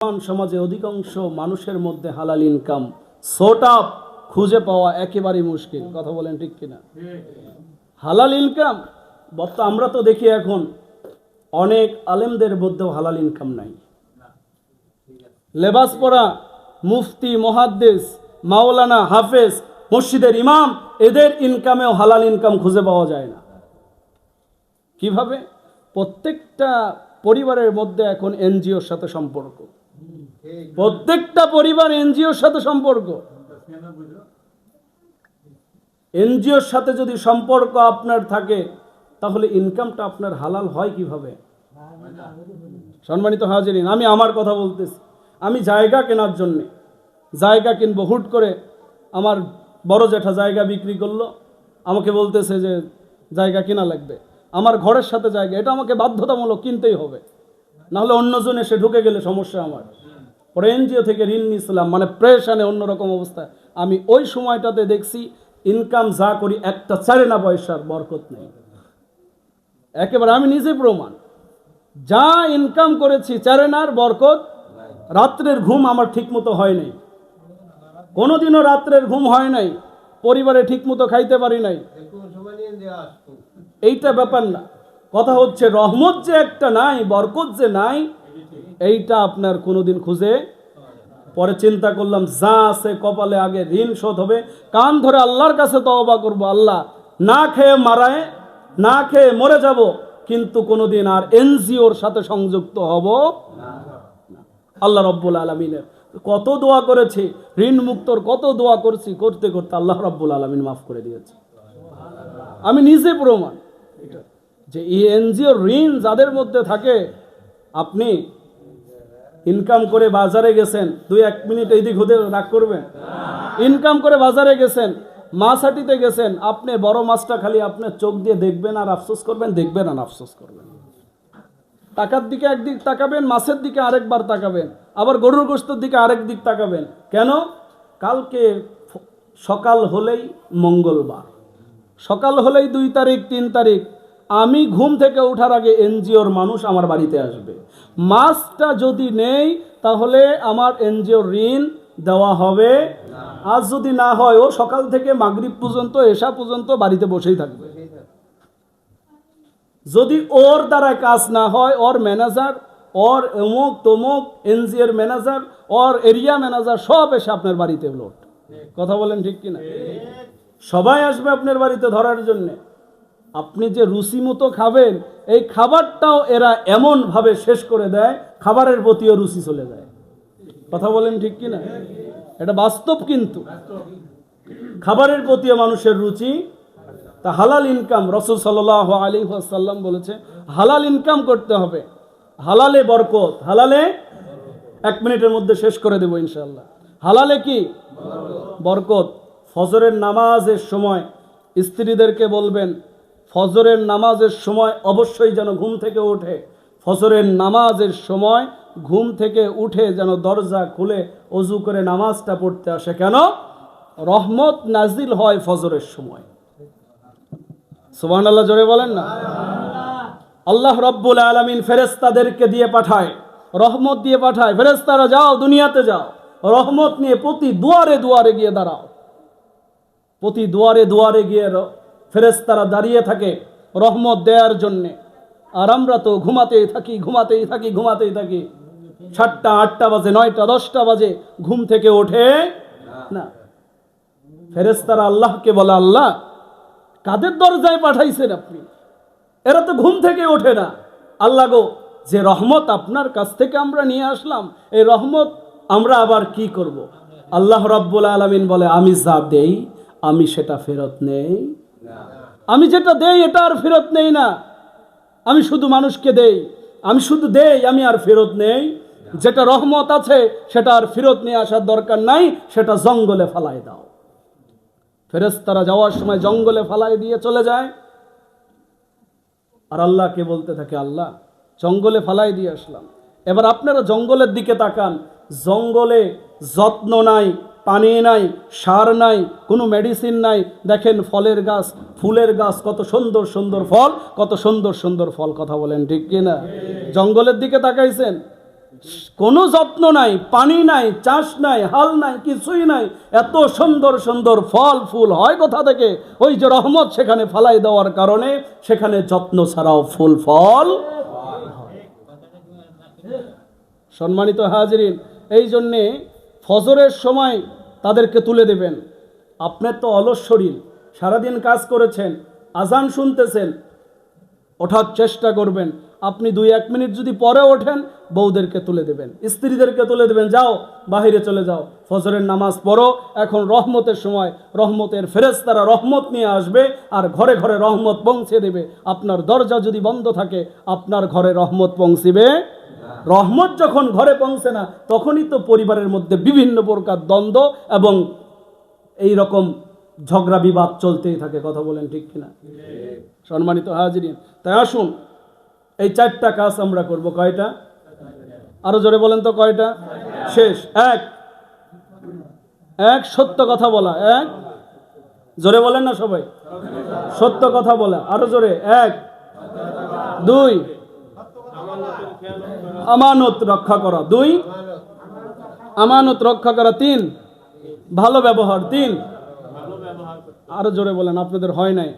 বর্তমান সমাজে অধিকাংশ মানুষের মধ্যে হালাল ইনকাম সোর্ট আপ খুঁজে পাওয়া একেবারেই মুশকিল। কথা বলেন ঠিক কিনা? হালাল ইনকাম আমরা তো দেখি এখন অনেক আলেমদের মধ্যেও হালাল ইনকাম নাই। লেবাস পরা মুফতি, মুহাদ্দিস, মাওলানা, হাফেজ, মসজিদের ইমাম, এদের ইনকামেও হালাল ইনকাম খুঁজে পাওয়া যায় না। কিভাবে? প্রত্যেকটা পরিবারের মধ্যে এখন এনজিওর সাথে সম্পর্ক, প্রত্যেকটা পরিবার এনজিওর সাথে সম্পর্ক। এনজিওর সাথে যদি সম্পর্ক আপনার থাকে তাহলে ইনকামটা আপনার হালাল হয় কিভাবে? সম্মানিত হাজিরিন, আমি আমার কথা বলতেছি। আমি জায়গা কেনার জন্যে জায়গা কিনবো, হুট করে আমার বড় জ্যাঠা জায়গা বিক্রি করলো, আমাকে বলতেছে যে জায়গা কেনা লাগবে, আমার ঘরের সাথে জায়গা, এটা আমাকে বাধ্যতামূলক কিনতেই হবে, নাহলে অন্যজন এসে ঢুকে গেলে সমস্যা আমার। পরে এনজিও থেকে ঋণ নিয়েছিলাম, মানে প্রেশানে অন্যরকম অবস্থা। আমি ওই সময়টাতে দেখছি ইনকাম যা করি একটা চারে না পয়সার বরকত নেই একেবারে। আমি নিজে প্রমাণ, যা ইনকাম করেছি চারেনার বরকত। রাত্রের ঘুম আমার ঠিক মতো হয় নাই, কোনোদিনও রাত্রের ঘুম হয় নাই, পরিবারে ঠিক মতো খাইতে পারি নাই। এইটা ব্যাপার না, কথা হচ্ছে রহমত যে একটা নাই, বরকত যে নাই, এইটা আপনার কোনোদিন খুঁজে। পরে চিন্তা করলাম যা আছে কপালে আগে ঋণ শোধ হবে, কান ধরে আল্লাহর কাছে তওবা করব, আল্লাহ না খেয়ে মারায়, না খেয়ে মরে যাব, কিন্তু কোনোদিন আর এনজিওর সাথে সংযুক্ত হব না। আল্লাহ রব্বুল আলামিনের কত দোয়া করেছি, ঋণ মুক্তর কত দোয়া করছি, করতে করতে আল্লাহ রব্বুল আলামিন মাফ করে দিয়েছে। আমি নিজে প্রমাণ যে এই এনজিওর ঋণ যাদের মধ্যে থাকে, আপনি ইনকাম করে বাজারে গেছেন, 2-1 মিনিট এইদিক হতে রাগ করবেন, ইনকাম করে বাজারে গেছেন, মাছ হাটিতে গেছেন, আপনি বড় মাছটা খালি আপনার চোখ দিয়ে দেখবেন আর আফসোস করবেন, দেখবেন আর আফসোস করবেন। টাকার দিকে একদিক তাকাবেন, মাছের দিকে আরেকবার তাকাবেন, আবার গরুর গোশতের দিকে আরেক দিক তাকাবেন। কেন? কালকে সকাল হলেই মঙ্গলবার, সকাল হলেই 2 তারিখ 3 তারিখ, আমি ঘুম থেকে ওঠার আগে এনজিওর মানুষ আমার বাড়িতে আসবে। মাছটা যদি নেই তাহলে আমার এনজিওর ঋণ দেওয়া হবে, আজ যদি না হয় ও সকাল থেকে মাগরিব পর্যন্ত, এশা পর্যন্ত বাড়িতে বসেই থাকবে। যদি ওর দ্বারা কাজ না হয়, ওর ম্যানেজার, ওর অমুক তমুক এনজিওর ম্যানেজার, ওর এরিয়া ম্যানেজার সব এসে আপনার বাড়িতে লোট। কথা বলেন ঠিক কিনা? সবাই আসবে আপনার বাড়িতে ধরার জন্যে। আপনি যে রুচি মতো খাবেন, এই খাবারটাও এরা এমন ভাবে শেষ করে দেয়, খাবারের প্রতিও রুচি চলে যায়। কথা বলেন ঠিক কিনা? এটা বাস্তব। কিন্তু খাবারের প্রতিও মানুষের রুচি। তা হালাল ইনকাম, রাসূল সাল্লাল্লাহু আলাইহি ওয়াসাল্লাম বলেছে হালাল ইনকাম করতে হবে, হালালে বরকত। হালালে 1 মিনিটের মধ্যে শেষ করে দেব ইনশাআল্লাহ। হালালে কি বরকত। ফজরের নামাজের সময় স্ত্রীদেরকে বলবেন, ফজরের নামাজের সময় অবশ্যই যেন ঘুম থেকে ওঠে, ফজরের নামাজের সময় ঘুম থেকে উঠে যেন দরজা খুলে ওযু করে নামাজটা পড়তে আসে। কেন? রহমত নাজিল হয় ফজরের সময়। সুবহানাল্লাহ, জোরে বলেন না। আল্লাহ রাব্বুল আলামিন ফেরেশতাদেরকে দিয়ে পাঠায়, রহমত দিয়ে পাঠায়, ফেরেশতারা যাও দুনিয়াতে যাও, রহমত নিয়ে প্রতি দুয়ারে দুয়ারে গিয়ে দাঁড়াও। প্রতি দুয়ারে দুয়ারে গিয়ে ফেরেশতারা দাঁড়িয়ে থাকে রহমত দেওয়ার জন্যে। আর আমরা তো ঘুমাতেই থাকি, ঘুমাতেই থাকি, ঘুমাতেই থাকি। 7টা 8টা বাজে, 9টা 10টা বাজে, ঘুম থেকে ওঠে না। ফেরেশতারা আল্লাহকে বলে, আল্লাহ কাদের দরজায় পাঠাইছেন আপনি? এরা তো ঘুম থেকে ওঠে না। আল্লাহ গো, যে রহমত আপনার কাছ থেকে আমরা নিয়ে আসলাম, এই রহমত আমরা আবার কি করব? আল্লাহ রাব্বুল আলামিন বলে, আমি যা দেই আমি সেটা ফেরত নেই। আমি যেটা দেই এটা আর ফেরত নেই না। আমি শুধু মানুষকে দেই, আমি শুধু দেই, আমি আর ফেরত নেই। যেটা রহমত আছে সেটা আর ফেরত নিয়ে আসার দরকার নাই, সেটা জঙ্গলে ফালাই দাও। ফেরেশতারা যাওয়ার সময় জঙ্গলে ফালাই দিয়ে চলে যায়। আর আল্লাহকে বলতে থাকে, আল্লাহ জঙ্গলে ফালাই দিয়ে আসলাম, এবার আপনারা জঙ্গলের দিকে তাকান। জঙ্গলে যত্ন নাই, পানি নাই, সার নাই, কোনো মেডিসিন নাই। দেখেন ফলের গাছ, ফুলের গাছ, কত সুন্দর সুন্দর ফল, কত সুন্দর সুন্দর ফল। কথা বলেন ঠিক কিনা? জঙ্গলের দিকে তাকাইছেন? কোনো যত্ন নাই, পানি নাই, চাষ নাই, হাল নাই, কিছুই নাই, এত সুন্দর সুন্দর ফল ফুল হয় কোথা থেকে? ওই যে রহমত সেখানে ফালাই দেওয়ার কারণে সেখানে যত্ন ছাড়াও ফুল ফল। সম্মানিত হাজিরিন, এই জন্যে ফজরের সময় তাদেরকে তুলে দেবেন। আপনার তো অলস শরীর, সারাদিন কাজ করেছেন, আজান শুনতেছেন, ওঠার চেষ্টা করবেন। আপনি 2-1 মিনিট যদি পরে ওঠেন, বউদেরকে তুলে দেবেন, স্ত্রীদেরকে তুলে দেবেন, যাও বাহিরে চলে যাও, ফজরের নামাজ পড়ো। এখন রহমতের সময়, রহমতের ফেরেশতারা রহমত নিয়ে আসবে আর ঘরে ঘরে রহমত পৌঁছে দেবে। আপনার দরজা যদি বন্ধ থাকে, আপনার ঘরে রহমত পৌঁছিবে? রহমত যখন ঘরে পৌঁছে না, তখনই তো পরিবারের মধ্যে বিভিন্ন প্রকার দ্বন্দ্ব এবং এই রকম ঝগড়া বিবাদ চলতেই থাকে। কথা বলেন ঠিক কিনা? সম্মানিত হাজিরিন, তাই আসুন এই 4টা কাজ আমরা করব। কয়টা? আরো জোরে বলেন তো কয়টা? শেষ। এক সত্য কথা বলা। জোরে বলেন না সবাই? সত্য কথা বলা। আরো জোরে। 2 আমানত রক্ষা করা। 2 আমানত রক্ষা করা। 3 ভালো ব্যবহার। 3 আরো জোরে বলেন, আপনাদের হয় নাই,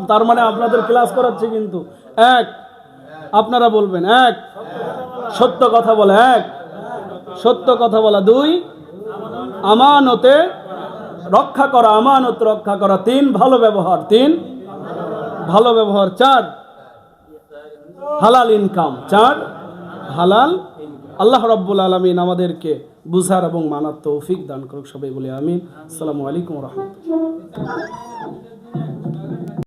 তার মানে আপনাদের ক্লাস করাচ্ছি কিন্তু। 1 আপনারা বলবেন, 1 সত্য কথা বলা। 1 সত্য কথা বলা। 2 আমানতে রক্ষা করা, আমানত রক্ষা করা। 3 ভালো ব্যবহার। 3 ভালো ব্যবহার। 4 হালাল ইনকাম। 4 হালাল। আল্লাহ রাব্বুল আলামিন আমাদেরকে বুঝার এবং মানার তৌফিক দান করুক। সবাই বলি আমিন। আসসালামু আলাইকুম ওয়া রাহমাতুল্লাহ।